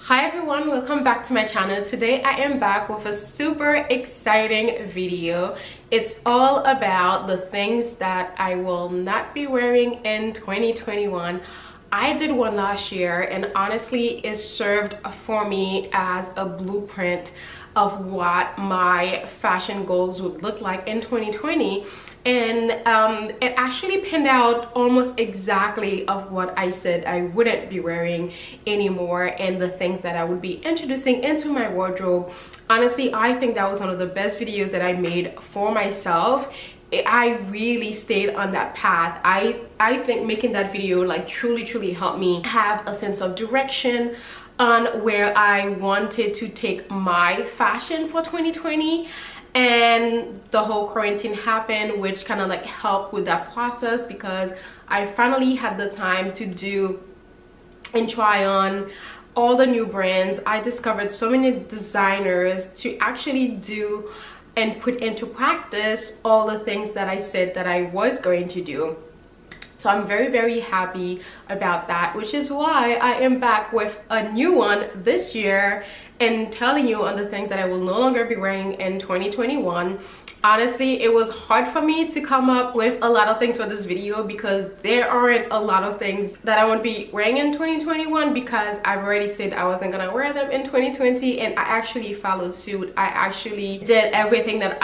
Hi everyone, welcome back to my channel. Today I am back with a super exciting video. It's all about the things that I will not be wearing in 2021. I did one last year and honestly it served for me as a blueprint of what my fashion goals would look like in 2020. And it actually pinned out almost exactly of what I said I wouldn't be wearing anymore and the things that I would be introducing into my wardrobe. Honestly, I think that was one of the best videos that I made for myself. I really stayed on that path. I think making that video like truly helped me have a sense of direction on where I wanted to take my fashion for 2020. And the whole quarantine happened, which kind of like helped with that process because I finally had the time to do and try on all the new brands. I discovered so many designers to actually do and put into practice all the things that I said that I was going to do. So I'm very happy about that, which is why I am back with a new one this year and telling you on the things that I will no longer be wearing in 2021. Honestly, it was hard for me to come up with a lot of things for this video because there aren't a lot of things that I won't be wearing in 2021 because I've already said I wasn't gonna wear them in 2020 and I actually followed suit. I actually did everything that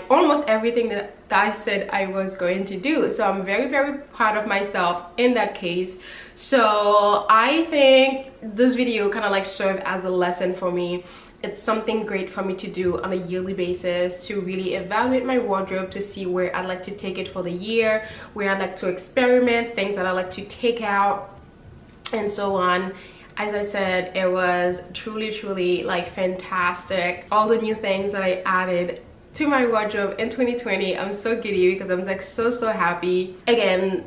almost everything that I said I was going to do. So I'm very proud of myself in that case. So I think this video kind of like served as a lesson for me. It's something great for me to do on a yearly basis to really evaluate my wardrobe to see where I'd like to take it for the year, where I'd like to experiment, things that I like to take out, and so on. As I said, it was truly like fantastic. All the new things that I added to my wardrobe in 2020, I'm so giddy because I was like so happy. Again,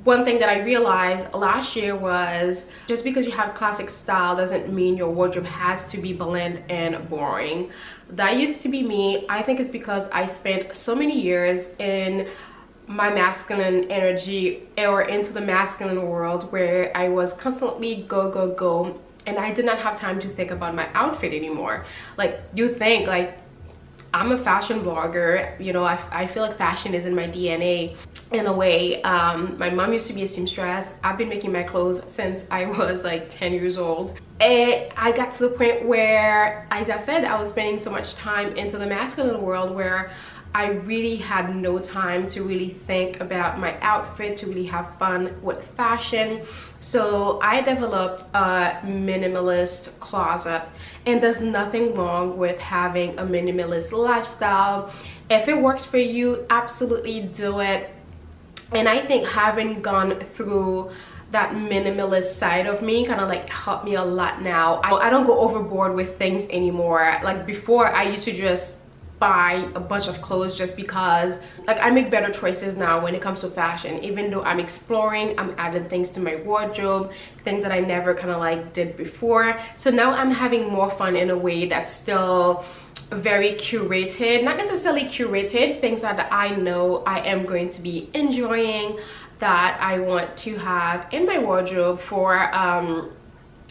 one thing that I realized last year was just because you have classic style doesn't mean your wardrobe has to be bland and boring. That used to be me. I think it's because I spent so many years in my masculine energy or into the masculine world where I was constantly go and I did not have time to think about my outfit anymore. Like, you think like I'm a fashion blogger, you know, I feel like fashion is in my DNA in a way. My mom used to be a seamstress. I've been making my clothes since I was like 10 years old. And I got to the point where, as I said, I was spending so much time into the masculine world where I really had no time to really think about my outfit, to really have fun with fashion. So I developed a minimalist closet, and there's nothing wrong with having a minimalist lifestyle. If it works for you, absolutely do it. And I think having gone through that minimalist side of me kind of like helped me a lot now. I don't go overboard with things anymore. Like before, I used to just buy a bunch of clothes just because. Like, I make better choices now when it comes to fashion. Even though I'm exploring, I'm adding things to my wardrobe, things that I never kind of like did before. So now I'm having more fun in a way that's still very curated, not necessarily curated, things that I know I am going to be enjoying, that I want to have in my wardrobe for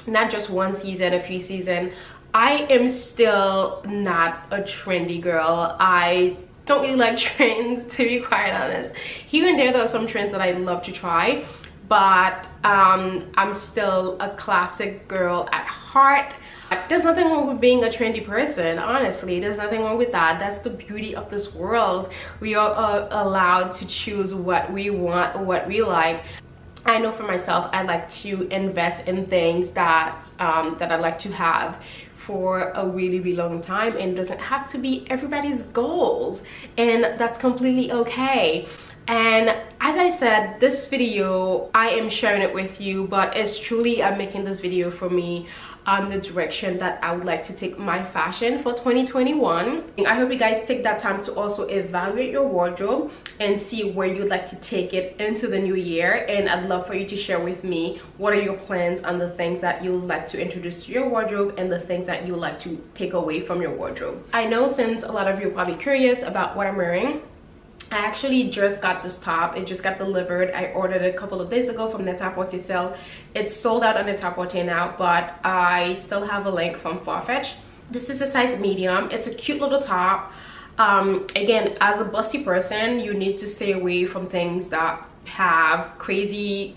not just one season, a few seasons. I am still not a trendy girl. I don't really like trends, to be quite honest. Here and there are some trends that I love to try, but I'm still a classic girl at heart. There's nothing wrong with being a trendy person, honestly. There's nothing wrong with that. That's the beauty of this world. We are allowed to choose what we want, what we like. I know for myself, I like to invest in things that that I like to have for a really long time, and it doesn't have to be everybody's goals, and that's completely okay. And as I said, this video, I am sharing it with you, but it's truly, I'm making this video for me on the direction that I would like to take my fashion for 2021. I hope you guys take that time to also evaluate your wardrobe and see where you'd like to take it into the new year. And I'd love for you to share with me what are your plans on the things that you'd like to introduce to your wardrobe and the things that you'd like to take away from your wardrobe. I know since a lot of you are probably curious about what I'm wearing, I actually just got this top. It just got delivered. I ordered it a couple of days ago from the Net-a-Porter sale. It's sold out on the Net-a-Porter now, but I still have a link from Farfetch. This is a size medium. It's a cute little top. Again, as a busty person, you need to stay away from things that have crazy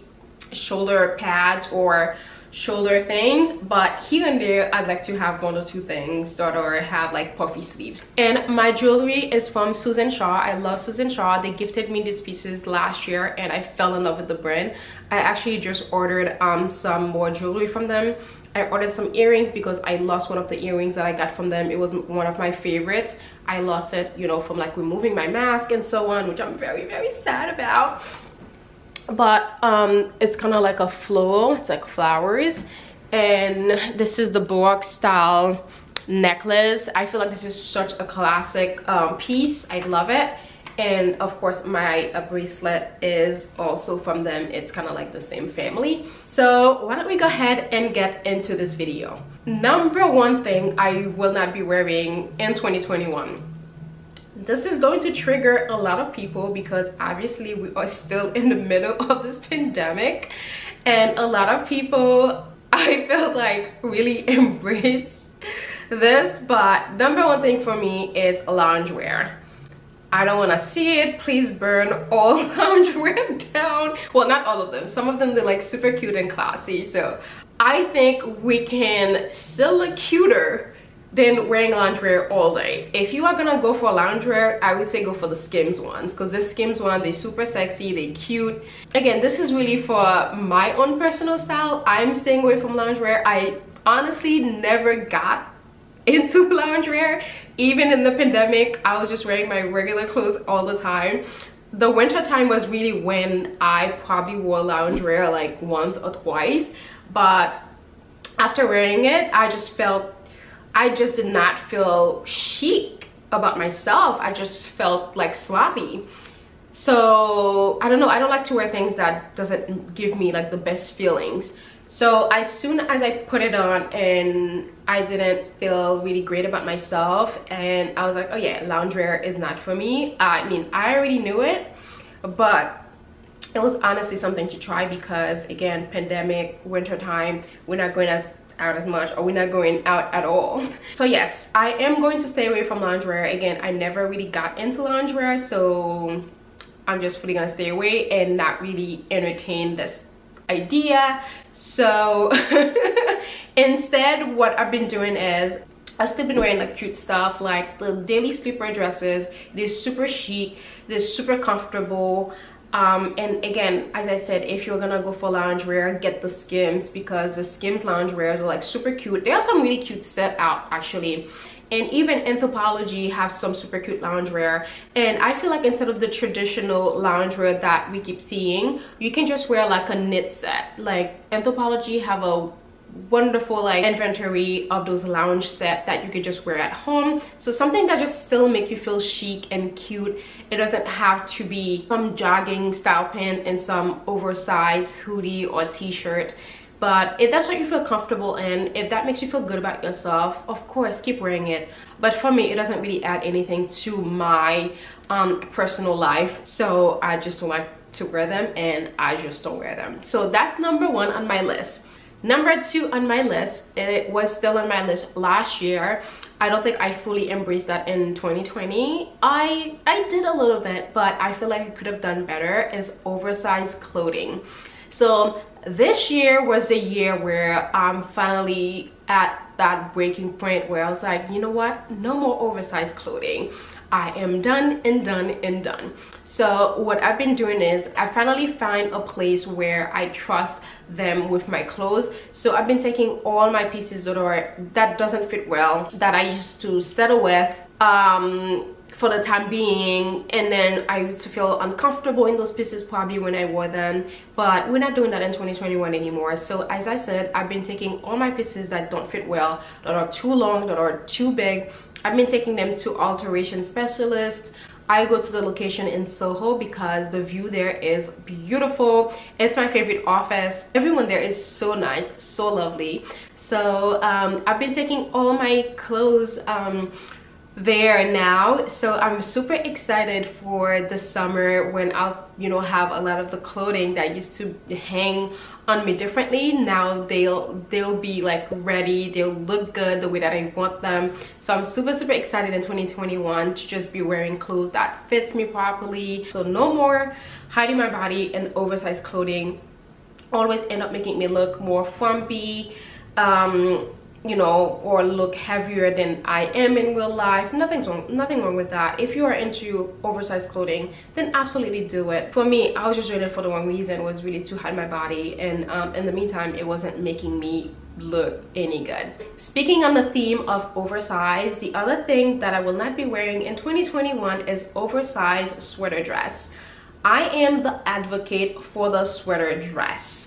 shoulder pads or shoulder things, but here and there I'd like to have 1 or 2 things that are have like puffy sleeves. And my jewelry is from Susan Shaw. I love Susan Shaw. They gifted me these pieces last year and I fell in love with the brand. I actually just ordered some more jewelry from them. I ordered some earrings because I lost one of the earrings that I got from them. It was one of my favorites. I lost it, you know, from like removing my mask and so on, which I'm very, very sad about. But it's kind of like a floral. It's like flowers, and this is the Baroque style necklace. I feel like this is such a classic piece. I love it. And of course my bracelet is also from them. It's kind of like the same family. So why don't we go ahead and get into this video. Number 1 thing I will not be wearing in 2021. This is going to trigger a lot of people because obviously we are still in the middle of this pandemic, and a lot of people, I feel like, really embrace this. But number 1 thing for me is loungewear. I don't want to see it. Please burn all loungewear down. Well, not all of them. Some of them, they're like super cute and classy. So I think we can still look cuter than wearing loungewear all day. If you are gonna go for loungewear, I would say go for the Skims ones, because the Skims one, they're super sexy, they're cute. Again, this is really for my own personal style. I'm staying away from loungewear. I honestly never got into loungewear. Even in the pandemic, I was just wearing my regular clothes all the time. The winter time was really when I probably wore loungewear like once or twice, but after wearing it, I just did not feel chic about myself. I just felt like sloppy. So I don't know, I don't like to wear things that doesn't give me like the best feelings. So as soon as I put it on and I didn't feel really great about myself, and I was like, oh yeah, loungewear is not for me. I mean, I already knew it, but it was honestly something to try because, again, pandemic, winter time, we're not going out as much, or we're not going out at all. So yes, I am going to stay away from loungewear. Again, I never really got into loungewear, so I'm just really gonna stay away and not really entertain this idea. So instead, what I've been doing is I've still been wearing like cute stuff, like the daily sleeper dresses. They're super chic, they're super comfortable. And again, as I said, if you're gonna go for loungewear, get the Skims, because the Skims loungewears are like super cute. There are some really cute set out actually, and even Anthropologie has some super cute loungewear. And I feel like instead of the traditional loungewear that we keep seeing, you can just wear like a knit set. Like Anthropologie have a wonderful like inventory of those lounge set that you could just wear at home. So something that just still make you feel chic and cute. It doesn't have to be some jogging style pants and some oversized hoodie or t-shirt. But if that's what you feel comfortable in, if that makes you feel good about yourself, of course keep wearing it. But for me, it doesn't really add anything to my personal life, so I just don't like to wear them, and I just don't wear them. So that's number 1 on my list. Number 2 on my list, it was still on my list last year. I don't think I fully embraced that in 2020. I did a little bit, but I feel like I could have done better, is oversized clothing. So this year was the year where I'm finally at that breaking point where I was like, you know what, no more oversized clothing. I am done and done and done. So what I've been doing is I finally find a place where I trust them with my clothes. So I've been taking all my pieces that doesn't fit well, that I used to settle with for the time being, and then I used to feel uncomfortable in those pieces probably when I wore them, but we're not doing that in 2021 anymore. So as I said, I've been taking all my pieces that don't fit well, that are too long, that are too big. I've been taking them to alteration specialists. I go to the location in Soho because the view there is beautiful. It's my favorite office. Everyone there is so nice, so lovely. So I've been taking all my clothes there now. So I'm super excited for the summer when I'll, you know, have a lot of the clothing that used to hang on me differently. Now they'll be like ready, they'll look good the way that I want them. So I'm super excited in 2021 to just be wearing clothes that fits me properly. So no more hiding my body in oversized clothing. Always end up making me look more frumpy, you know, or look heavier than I am in real life. Nothing wrong with that. If you are into oversized clothing, then absolutely do it. For me, I was just doing it for the one reason, was really to hide my body, and in the meantime it wasn't making me look any good. Speaking on the theme of oversized, the other thing that I will not be wearing in 2021 is oversized sweater dress. I am the advocate for the sweater dress.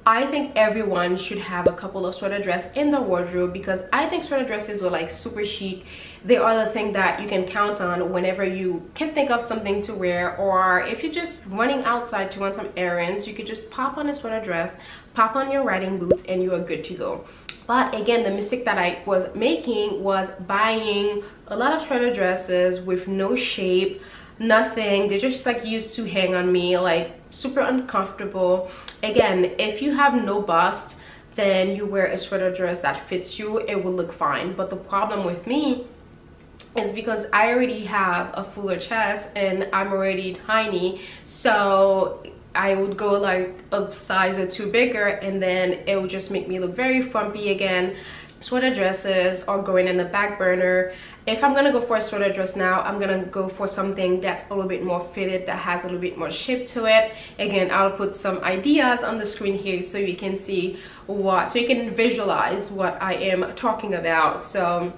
I think everyone should have a couple of sweater dress in the wardrobe, because I think sweater dresses are like super chic. They are the thing that you can count on whenever you can think of something to wear, or if you're just running outside to run some errands, you could just pop on a sweater dress, pop on your riding boots, and you are good to go. But again, the mistake that I was making was buying a lot of sweater dresses with no shape, nothing. They're just like used to hang on me, like super uncomfortable. Again, if you have no bust, then you wear a sweater dress that fits you, it will look fine. But the problem with me is because I already have a fuller chest and I'm already tiny, so I would go like a size or two bigger, and then it would just make me look very frumpy again. Sweater dresses are going in the back burner. If I'm gonna go for a sweater dress now, I'm gonna go for something that's a little bit more fitted, that has a little bit more shape to it. Again, I'll put some ideas on the screen here so you can see so you can visualize what I am talking about. So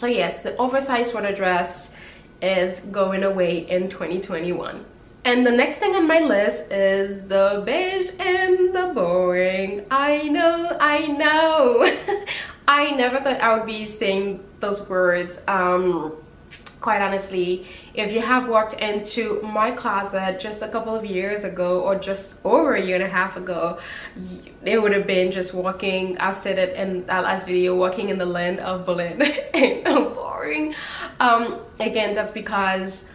yes, the oversized sweater dress is going away in 2021. And the next thing on my list is the beige and the boring. I know. I never thought I would be saying those words. Quite honestly, if you have walked into my closet just a couple of years ago, or just over a year and a half ago, it would have been just walking, I said it in that last video, walking in the land of Berlin. And boring. Again, that's because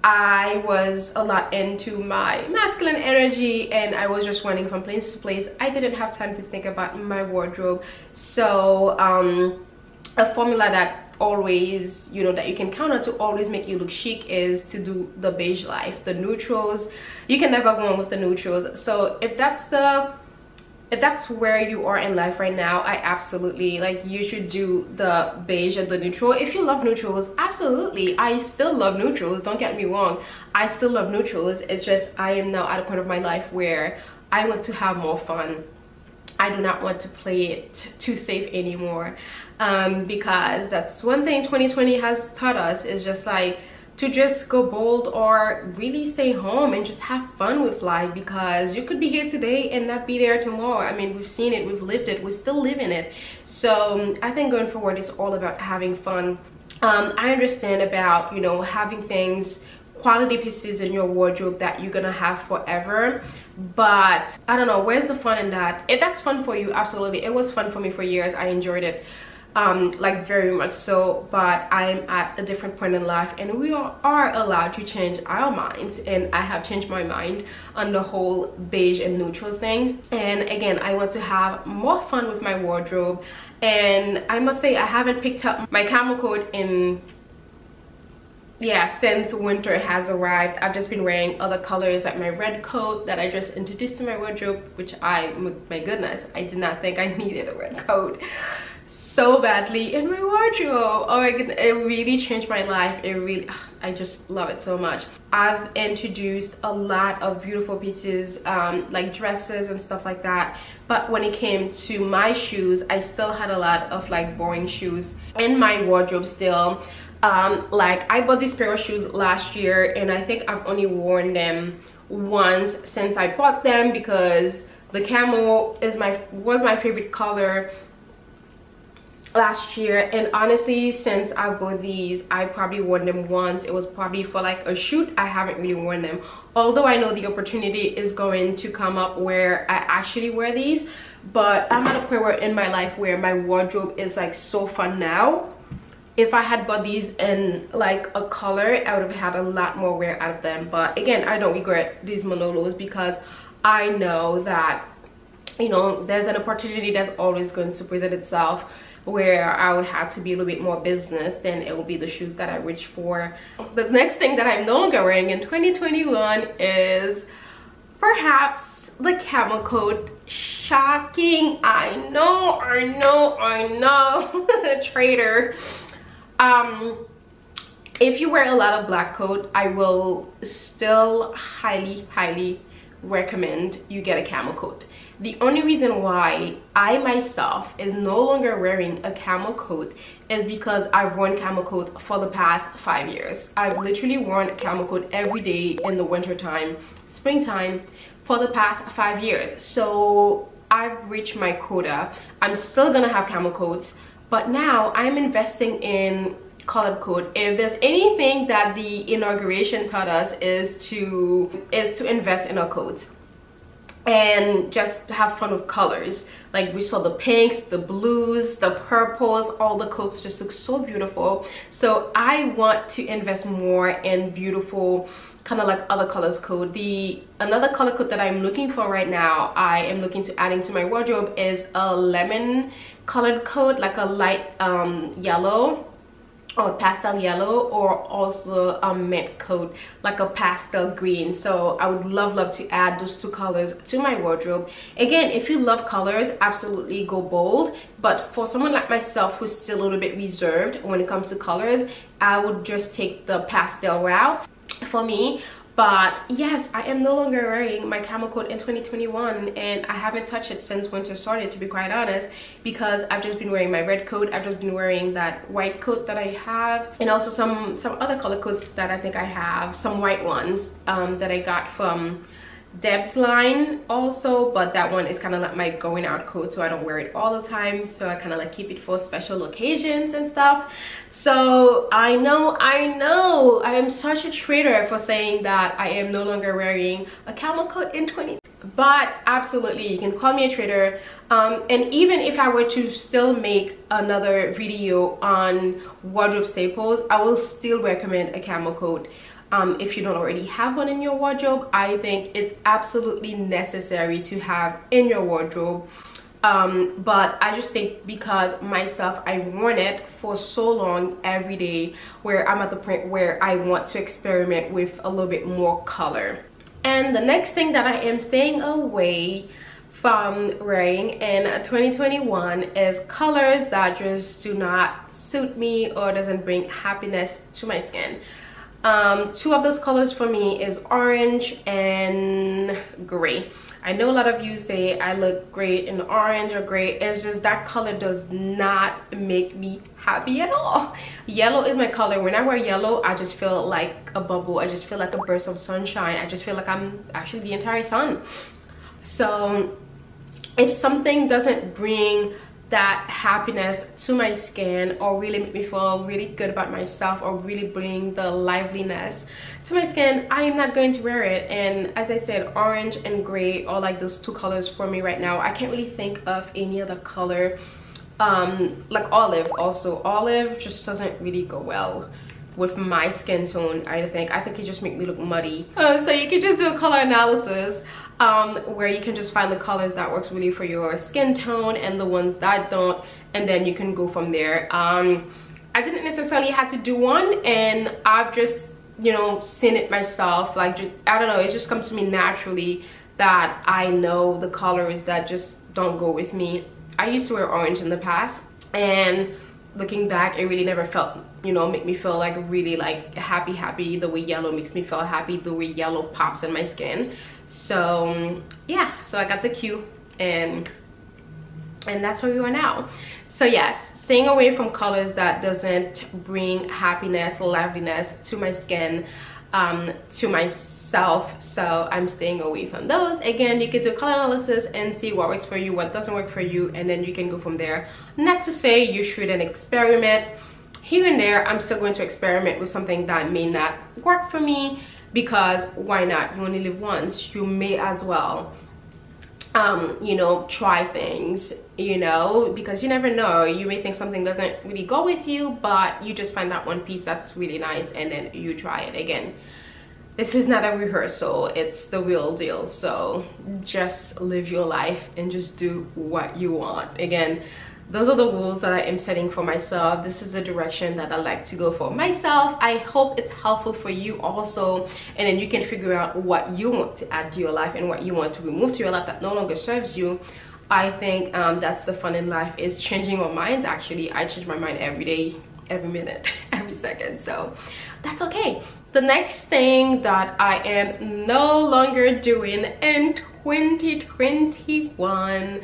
I was a lot into my masculine energy and I was just running from place to place. I didn't have time to think about my wardrobe. So a formula that always, you know, that you can count on to always make you look chic is to do the beige life, the neutrals. You can never go wrong with the neutrals. So if that's where you are in life right now, I absolutely, like, you should do the beige and the neutral. If you love neutrals, absolutely. I still love neutrals, don't get me wrong. I still love neutrals. It's just I am now at a point of my life where I want to have more fun. I do not want to play it too safe anymore, because that's one thing 2020 has taught us, is just like to just go bold or really stay home and just have fun with life, because you could be here today and not be there tomorrow. I mean, we've seen it, we've lived it, we still live in it. So I think going forward is all about having fun. I understand about, you know, having things, quality pieces in your wardrobe that you're gonna have forever, but I don't know, where's the fun in that? If that's fun for you, absolutely. It was fun for me for years. I enjoyed it, like very much so, but I'm at a different point in life and we are allowed to change our minds, and I have changed my mind on the whole beige and neutrals thing. And again, I want to have more fun with my wardrobe, and I must say I haven't picked up my camel coat in, yeah, since winter has arrived. I've just been wearing other colors, like my red coat that I just introduced to my wardrobe, which my goodness, I did not think I needed a red coat so badly in my wardrobe. Oh my goodness, it really changed my life. It really, I just love it so much. I've introduced a lot of beautiful pieces, like dresses and stuff like that, but when it came to my shoes, I still had a lot of like boring shoes in my wardrobe still. Like I bought these pair of shoes last year and I think I've only worn them once since I bought them, because the camel was my favorite color last year, and honestly, since I bought these, I probably worn them once. It was probably for like a shoot. I haven't really worn them, although I know the opportunity is going to come up where I actually wear these. But I'm at a point where in my life where my wardrobe is like so fun now if I had bought these in like a color, I would have had a lot more wear out of them. But again, I don't regret these Manolos because I know that, you know, there's an opportunity that's always going to present itself where I would have to be a little bit more business, then it will be the shoes that I reach for. The next thing that I'm no longer wearing in 2021 is perhaps the Camel Coat. Shocking, I know, traitor. If you wear a lot of black coat, I will still highly recommend you get a Camel Coat. The only reason why I myself is no longer wearing a Camel Coat is because I've worn Camel Coat for the past 5 years. I've literally worn Camel Coat every day in the winter time, springtime, for the past 5 years. So I've reached my quota. I'm still gonna have Camel Coats, but now I'm investing in colored coat. If there's anything that the inauguration taught us is to invest in our coats and just have fun with colors. Like we saw the pinks, the blues, the purples, all the coats just look so beautiful. So I want to invest more in beautiful kind of like other colors coat. Another color coat that I'm looking for right now, I am looking to adding to my wardrobe, is a lemon colored coat, like a light yellow or pastel yellow, or also a mint coat, like a pastel green. So I would love to add those two colors to my wardrobe. Again, if you love colors, absolutely go bold, but for someone like myself who's still a little bit reserved when it comes to colors, I would just take the pastel route for me. But yes, I am no longer wearing my Camel Coat in 2021, and I haven't touched it since winter started, to be quite honest, because I've just been wearing my red coat. I've just been wearing that white coat that I have, and also some other color coats that I think I have, some white ones that I got from Deb's line also, but that one is kind of like my going out coat, so I don't wear it all the time, so I kind of like keep it for special occasions and stuff. So I know I am such a traitor for saying that I am no longer wearing a Camel Coat in 2020, but absolutely you can call me a traitor. And even if I were to still make another video on wardrobe staples, I will still recommend a Camel Coat. If you don't already have one in your wardrobe, I think it's absolutely necessary to have in your wardrobe. But I just think because myself, I've worn it for so long every day, where I'm at the point where I want to experiment with a little bit more color. And the next thing that I am staying away from wearing in 2021 is colors that just do not suit me or doesn't bring happiness to my skin. Two of those colors for me is orange and gray. I know a lot of you say I look great in orange or gray. It's just that color does not make me happy at all. Yellow is my color. When I wear yellow, I just feel like a bubble. I just feel like a burst of sunshine. I just feel like I'm actually the entire sun. So if something doesn't bring that happiness to my skin, or really make me feel really good about myself, or really bring the liveliness to my skin, I am not going to wear it. And as I said, orange and gray are like those two colors for me right now. I can't really think of any other color. Like olive also. Olive just doesn't really go well with my skin tone, I think it just makes me look muddy. So you can just do a color analysis where you can just find the colors that works really for your skin tone and the ones that don't, and then you can go from there. I didn't necessarily have to do one, and I've just, you know, seen it myself. Like, just, I don't know, it just comes to me naturally that I know the colors that just don't go with me. I used to wear orange in the past, and looking back, it really never felt, you know, make me feel like really like happy the way yellow makes me feel happy, the way yellow pops in my skin. So yeah, so I got the cue, and that's where we are now. So yes, staying away from colors that doesn't bring happiness, liveliness to my skin, to myself. So I'm staying away from those. Again, you can do color analysis and see what works for you, what doesn't work for you, and then you can go from there. Not to say you shouldn't experiment. Here and there, I'm still going to experiment with something that may not work for me, because why not? You only live once, you may as well you know, try things, you know, because you never know. You may think something doesn't really go with you, but you just find that one piece that's really nice and then you try it again. This is not a rehearsal, it's the real deal. So just live your life and just do what you want. Again, those are the rules that I am setting for myself. This is the direction that I like to go for myself. I hope it's helpful for you also, and then you can figure out what you want to add to your life and what you want to remove to your life that no longer serves you. I think that's the fun in life, is changing our minds. Actually, I change my mind every day, every minute, every second, so that's okay. The next thing that I am no longer doing in 2021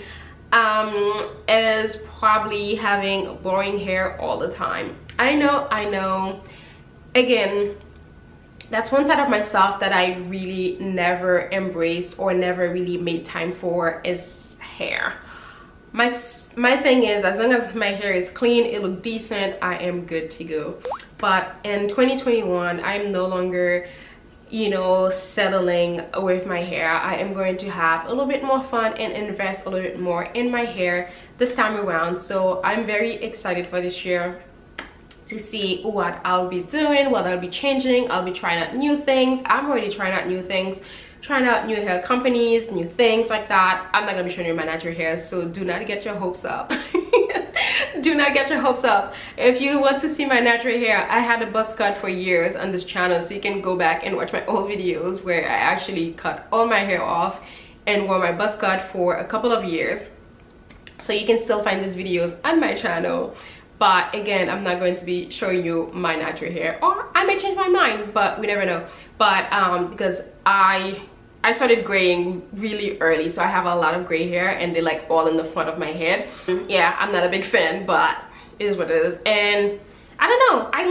is probably having boring hair all the time. I know. Again, that's one side of myself that I really never embraced or never really made time for, is hair. My thing is, as long as my hair is clean, it looks decent, I am good to go. But in 2021, I'm no longer, you know, settling with my hair. I am going to have a little bit more fun and invest a little bit more in my hair this time around. So I'm very excited for this year to see what I'll be doing, what I'll be changing. I'll be trying out new things. I'm already trying out new things, trying out new hair companies, new things like that. I'm not gonna be showing you my natural hair, so do not get your hopes up. Do not get your hopes up. If you want to see my natural hair, I had a buzz cut for years on this channel, so you can go back and watch my old videos where I actually cut all my hair off and wore my buzz cut for a couple of years. So you can still find these videos on my channel. But again, I'm not going to be showing you my natural hair, or I may change my mind, but we never know. But because I started graying really early, so I have a lot of gray hair and they're like all in the front of my head. Yeah, I'm not a big fan, but it is what it is. And I don't know, I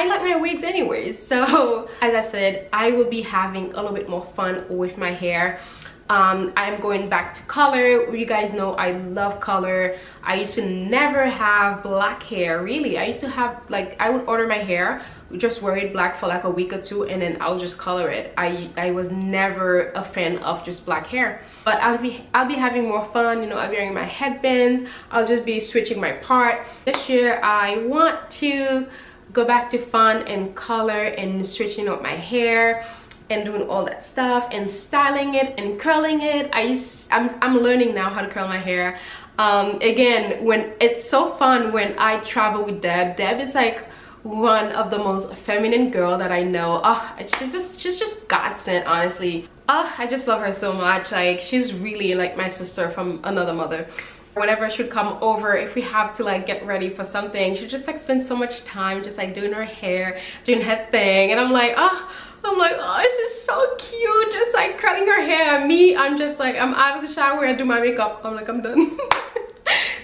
like my wigs anyways. So as I said, I will be having a little bit more fun with my hair. I'm going back to color. You guys know I love color. I used to never have black hair, really. I used to have, like, I would order my hair, just wear it black for like a week or two, and then I'll just color it. I was never a fan of just black hair. But I'll be having more fun, you know. I'll be wearing my headbands. I'll just be switching my part. This year I want to go back to fun and color and switching up my hair and doing all that stuff and styling it and curling it. I'm learning now how to curl my hair. Again, when it's so fun when I travel with Deb. Deb is like one of the most feminine girl that I know. Oh, she's just godsend, honestly. Oh, I just love her so much. Like, she's really like my sister from another mother. Whenever she would come over, if we have to like get ready for something, she just like spend so much time just like doing her hair, doing her thing, and I'm like, oh, it's just so cute, just like curling her hair. Me, I'm just like, I'm out of the shower, I do my makeup, I'm like, I'm done.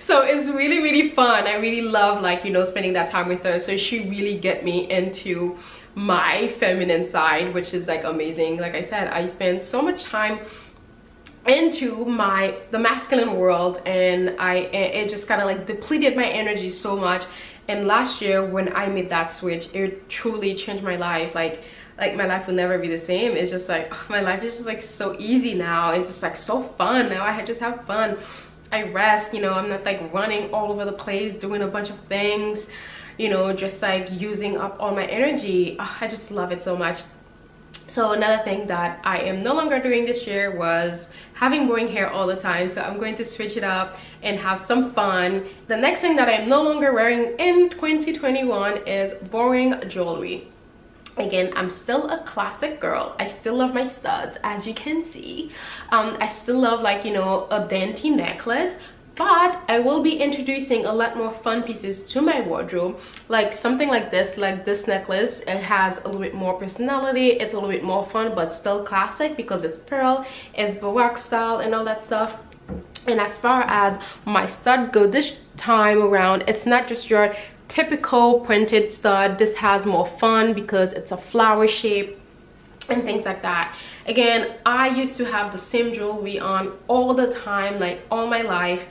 So it's really, really fun. I really love, like, you know, spending that time with her. So she really get me into my feminine side, which is like amazing. Like I said, I spend so much time into the masculine world, and it just kind of like depleted my energy so much. And last year when I made that switch, it truly changed my life. Like my life will never be the same. It's just like, oh, my life is just like so easy now. It's just like so fun now. I just have fun. I rest, you know. I'm not like running all over the place doing a bunch of things, you know, just like using up all my energy. Oh, I just love it so much. So another thing that I am no longer doing this year was having boring hair all the time. So I'm going to switch it up and have some fun. The next thing that I'm no longer wearing in 2021 is boring jewelry. Again, I'm still a classic girl. I still love my studs, as you can see. I still love, like, you know, a dainty necklace, but I will be introducing a lot more fun pieces to my wardrobe, like something like this necklace. It has a little bit more personality, it's a little bit more fun, but still classic because it's pearl, it's baroque style and all that stuff. And as far as my stud go this time around, it's not just your typical printed stud. This has more fun because it's a flower shape and things like that. Again, I used to have the same jewelry on all the time, like all my life,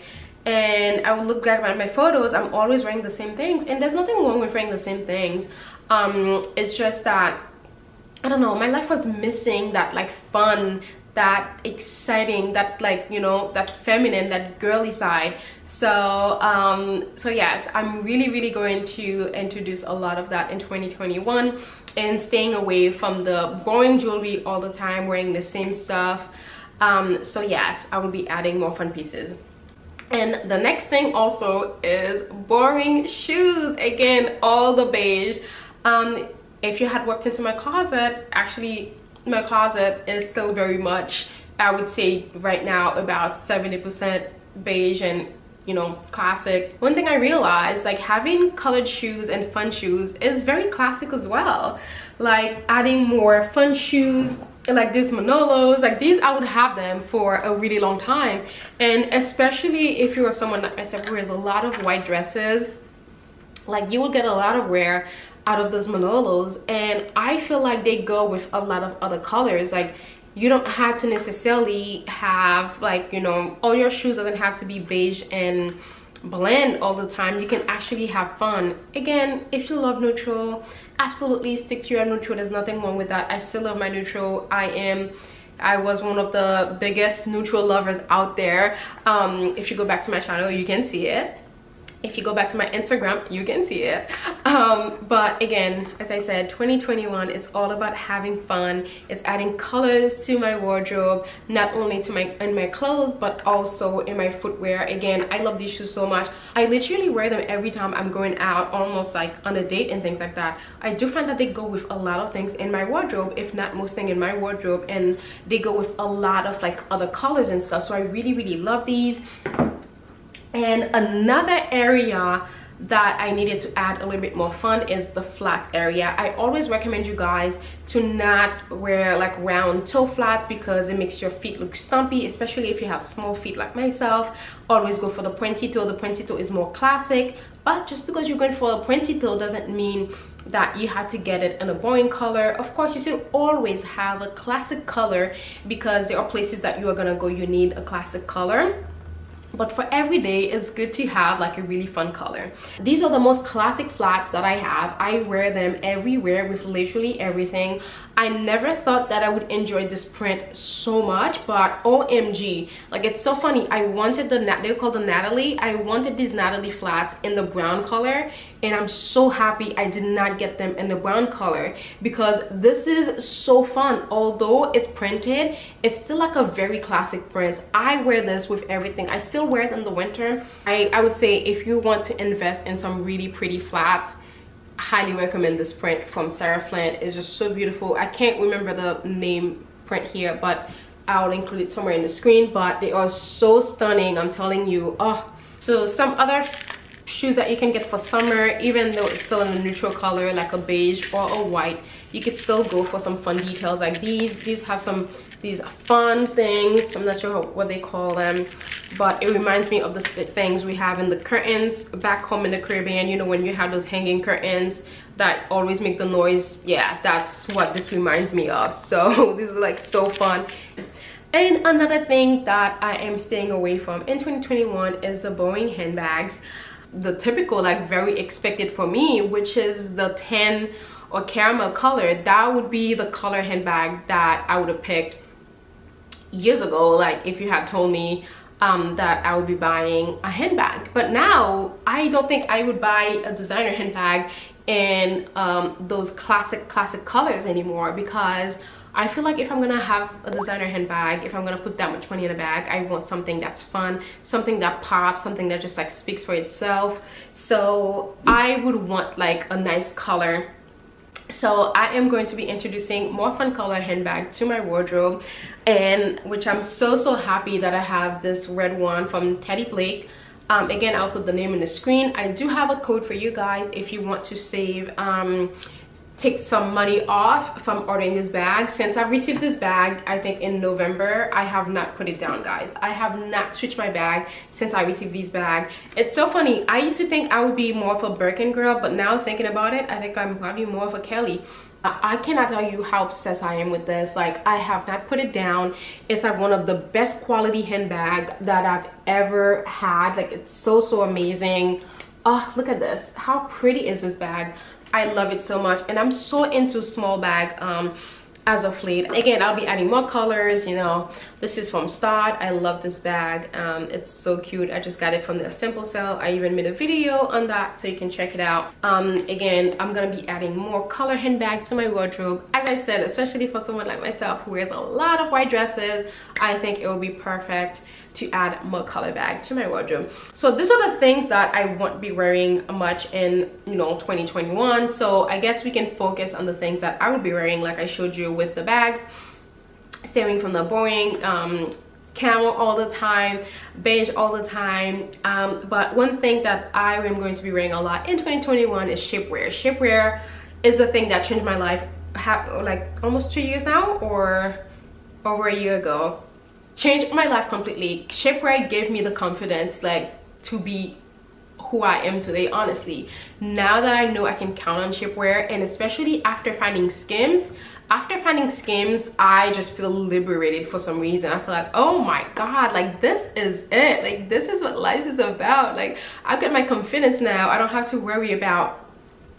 and I would look back at my photos, I'm always wearing the same things, and there's nothing wrong with wearing the same things. It's just that, I don't know, my life was missing that like fun that exciting, that like, you know, that feminine, that girly side. So so yes, I'm really going to introduce a lot of that in 2021, and staying away from the boring jewelry all the time, wearing the same stuff. So yes, I will be adding more fun pieces. And the next thing also is boring shoes. Again, all the beige. If you had walked into my closet, actually my closet is still very much, I would say right now, about 70% beige and, you know, classic. One thing I realized, like, having colored shoes and fun shoes is very classic as well. Like adding more fun shoes, like these Manolos, like these, I would have them for a really long time. And especially if you're someone like myself who wears a lot of white dresses, like you will get a lot of wear out of those Manolos, and I feel like they go with a lot of other colors. Like, you don't have to necessarily have, like, you know, all your shoes doesn't have to be beige and blend all the time. You can actually have fun. Again, if you love neutral, absolutely stick to your neutral. There's nothing wrong with that. I still love my neutral. I was one of the biggest neutral lovers out there. If you go back to my channel, you can see it. If you go back to my Instagram, you can see it. But again, as I said, 2021 is all about having fun. It's adding colors to my wardrobe, not only to my clothes, but also in my footwear. Again, I love these shoes so much. I literally wear them every time I'm going out, almost like on a date and things like that. I do find that they go with a lot of things in my wardrobe, if not most thing in my wardrobe, and they go with a lot of like other colors and stuff. So I really love these. And another area that I needed to add a little bit more fun is the flat area. I always recommend you guys to not wear like round toe flats because it makes your feet look stumpy, especially if you have small feet like myself. Always go for the pointy toe. The pointy toe is more classic, but just because you're going for a pointy toe doesn't mean that you had to get it in a boring color. Of course, you should always have a classic color because there are places that you are gonna go, you need a classic color. But for every day, it's good to have like a really fun color. These are the most classic flats that I have. I wear them everywhere with literally everything. I never thought that I would enjoy this print so much, but OMG, like it's so funny. I wanted they're called the Natalie. I wanted these Natalie flats in the brown color, and I'm so happy I did not get them in the brown color because this is so fun. Although it's printed, it's still like a very classic print. I wear this with everything. I still wear it in the winter. I would say if you want to invest in some really pretty flats, highly recommend this print from Sarah Flint. It's just so beautiful. I can't remember the name print here, but I'll include it somewhere in the screen. But they are so stunning, I'm telling you. Oh, so some other shoes that you can get for summer, even though it's still in a neutral color like a beige or a white, you could still go for some fun details like these. These have these fun things. I'm not sure what they call them, but it reminds me of the things we have in the curtains back home in the Caribbean. You know, when you have those hanging curtains that always make the noise. Yeah, that's what this reminds me of. So these are like so fun. And another thing that I am staying away from in 2021 is the boring handbags. The typical, like very expected for me, which is the tan or caramel color. That would be the color handbag that I would have picked years ago, like if you had told me that I would be buying a handbag. But now I don't think I would buy a designer handbag in those classic colors anymore, because I feel like if I'm gonna have a designer handbag, if I'm gonna put that much money in a bag, I want something that's fun, something that pops, something that just like speaks for itself. So I would want like a nice color. So I am going to be introducing more fun color handbag to my wardrobe, and which I'm so happy that I have this red one from Teddy Blake. Again, I'll put the name in the screen. I do have a code for you guys if you want to save take some money off from ordering this bag. Since I've received this bag, I think in November, I have not put it down, guys. I have not switched my bag since I received this bag. It's so funny. I used to think I would be more of a Birkin girl, but now thinking about it, I think I'm probably more of a Kelly. I cannot tell you how obsessed I am with this. Like, I have not put it down. It's like one of the best quality handbag that I've ever had. Like, it's so amazing. Oh, look at this. How pretty is this bag? I love it so much, and I'm so into small bag as of late. Again, I'll be adding more colors. You know, this is from Start. I love this bag. It's so cute. I just got it from the Simple Sale. I even made a video on that, so you can check it out. Again, I'm gonna be adding more color handbag to my wardrobe. As I said, especially for someone like myself who wears a lot of white dresses, I think it will be perfect to add more color bag to my wardrobe. So these are the things that I won't be wearing much in, you know, 2021. So I guess we can focus on the things that I will be wearing, like I showed you with the bags, staying from the boring camel all the time, beige all the time. But one thing that I am going to be wearing a lot in 2021 is shapewear. Shapewear is a thing that changed my life like almost 2 years now, or over a year ago. Changed my life completely. Shapewear gave me the confidence, like, to be who I am today, honestly. Now that I know I can count on shapewear, and especially after finding Skims, I just feel liberated for some reason. I feel like, oh my god, like, this is it. Like, this is what life is about. Like, I've got my confidence now. I don't have to worry about,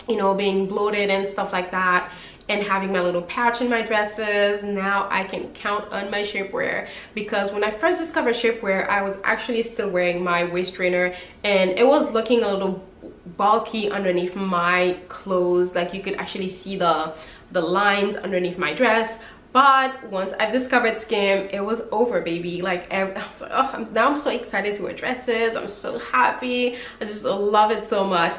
you know, being bloated and stuff like that, and having my little pouch in my dresses. Now I can count on my shapewear, because when I first discovered shapewear, I was actually still wearing my waist trainer, and it was looking a little bulky underneath my clothes. Like, you could actually see the lines underneath my dress. But once I've discovered Skim, it was over, baby. Like, I was like, oh, now I'm so excited to wear dresses. I'm so happy. I just love it so much.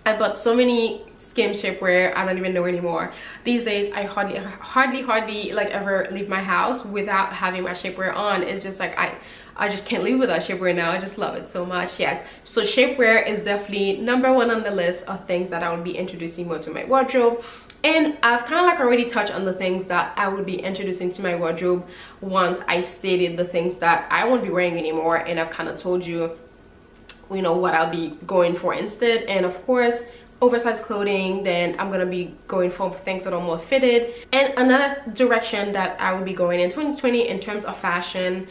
I bought so many Skim shapewear, I don't even know anymore. These days I hardly like ever leave my house without having my shapewear on. It's just like I just can't live without shapewear now. I just love it so much. Yes, so shapewear is definitely #1 on the list of things that I will be introducing more to my wardrobe. And I've kind of like already touched on the things that I would be introducing to my wardrobe once I stated the things that I won't be wearing anymore, and I've kind of told you, you know, what I'll be going for instead. And of course, oversized clothing. Then I'm gonna be going for things that are more fitted. And another direction that I will be going in 2020 in terms of fashion,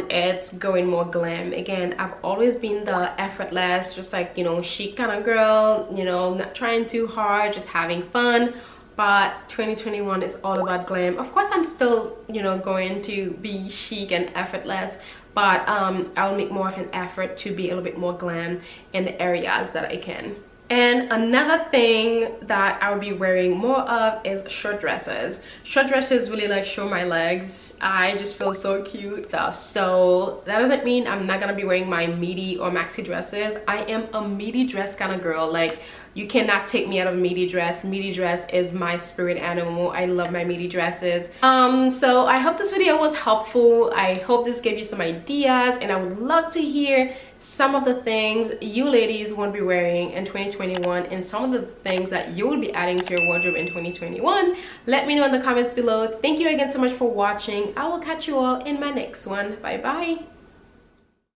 it's going more glam. Again, I've always been the effortless, just like, you know, chic kind of girl, you know, not trying too hard, just having fun. But 2021 is all about glam. Of course, I'm still, you know, going to be chic and effortless, but I'll make more of an effort to be a little bit more glam in the areas that I can. And another thing that I will be wearing more of is short dresses. Short dresses really like show my legs. I just feel so cute stuff. So that doesn't mean I'm not gonna be wearing my midi or maxi dresses. I am a midi dress kind of girl. Like, you cannot take me out of midi dress. Midi dress is my spirit animal. I love my midi dresses. So I hope this video was helpful. I hope this gave you some ideas, and I would love to hear some of the things you ladies won't be wearing in 2021, and some of the things that you will be adding to your wardrobe in 2021. Let me know in the comments below. Thank you again so much for watching. I will catch you all in my next one. Bye bye.